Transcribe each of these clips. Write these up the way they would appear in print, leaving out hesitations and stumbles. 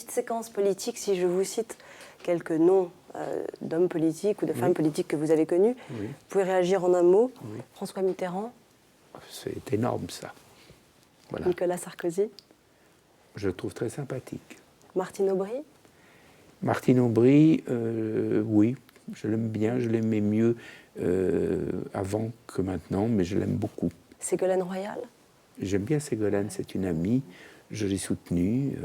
petite séquence politique, si je vous cite quelques noms d'hommes politiques ou de femmes politiques que vous avez connus. Oui. Vous pouvez réagir en un mot. Oui. François Mitterrand, C'est énorme, ça. Voilà. Nicolas Sarkozy, Je le trouve très sympathique. Martine Aubry. Martine Aubry, oui, je l'aime bien, je l'aimais mieux avant que maintenant, mais je l'aime beaucoup. Ségolène Royal. J'aime bien Ségolène, c'est une amie, je l'ai soutenue.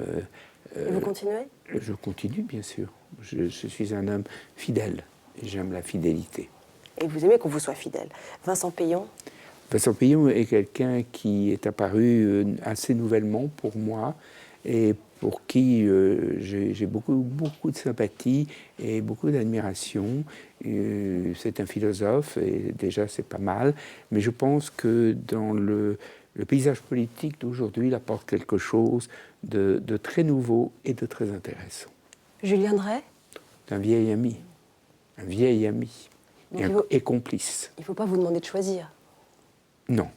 Et vous continuez? Je continue, bien sûr. Je suis un homme fidèle, et j'aime la fidélité. Et vous aimez qu'on vous soit fidèle. Vincent Peillon. Vincent Peillon est quelqu'un qui est apparu assez nouvellement pour moi, et pour qui j'ai beaucoup de sympathie et beaucoup d'admiration. C'est un philosophe, et déjà c'est pas mal, mais je pense que dans le paysage politique d'aujourd'hui, il apporte quelque chose de très nouveau et de très intéressant. Julien Drey. Un vieil ami et complice. Il ne faut pas vous demander de choisir. Non,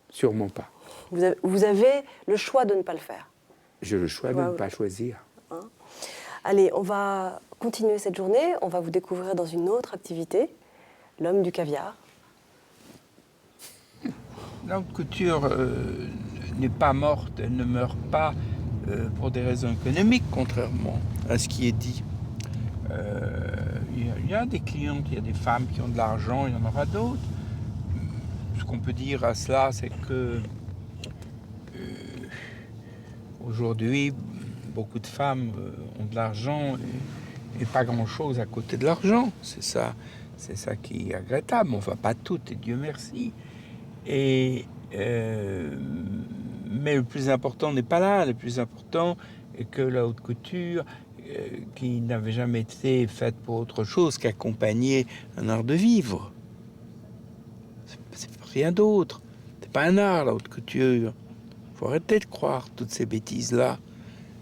sûrement pas. Vous avez le choix de ne pas le faire. J'ai le choix de ne pas choisir. Hein. Allez, on va continuer cette journée. On va vous découvrir dans une autre activité, l'homme du caviar. La haute couture n'est pas morte, elle ne meurt pas pour des raisons économiques, contrairement à ce qui est dit. Il y a des clientes, il y a des femmes qui ont de l'argent, il y en aura d'autres. Ce qu'on peut dire à cela, c'est que aujourd'hui, beaucoup de femmes ont de l'argent et pas grand-chose à côté de l'argent. C'est ça qui est regrettable. Enfin, pas toutes, et Dieu merci. Mais le plus important n'est pas là. Le plus important est que la haute couture, qui n'avait jamais été faite pour autre chose qu'accompagner un art de vivre. C'est rien d'autre. C'est pas un art, la haute couture. Faut arrêter de croire toutes ces bêtises-là.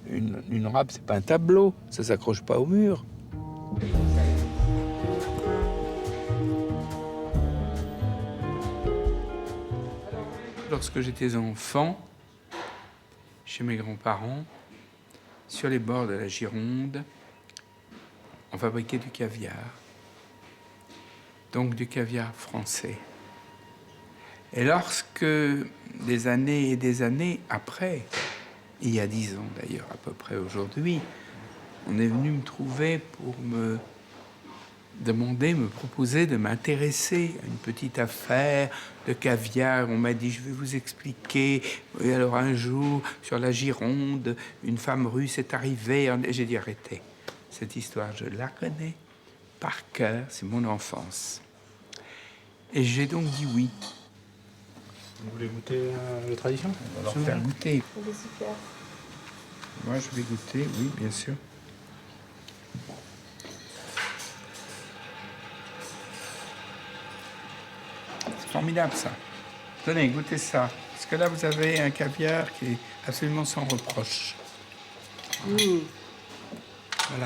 Une robe, c'est pas un tableau. Ça s'accroche pas au mur. Lorsque j'étais enfant, chez mes grands-parents, sur les bords de la Gironde, on fabriquait du caviar. Donc du caviar français. Et lorsque, des années et des années après, il y a 10 ans d'ailleurs à peu près aujourd'hui, on est venu me trouver pour me proposer de m'intéresser à une petite affaire de caviar. On m'a dit, je vais vous expliquer. Et alors un jour, sur la Gironde, une femme russe est arrivée. J'ai dit, arrêtez. Cette histoire, je la connais par cœur, c'est mon enfance. Et j'ai donc dit oui. Vous voulez goûter la tradition? On va leur faire goûter. C'est super. Moi, je vais goûter, oui, bien sûr. C'est formidable, ça. Tenez, goûtez ça. Parce que là, vous avez un caviar qui est absolument sans reproche. Voilà.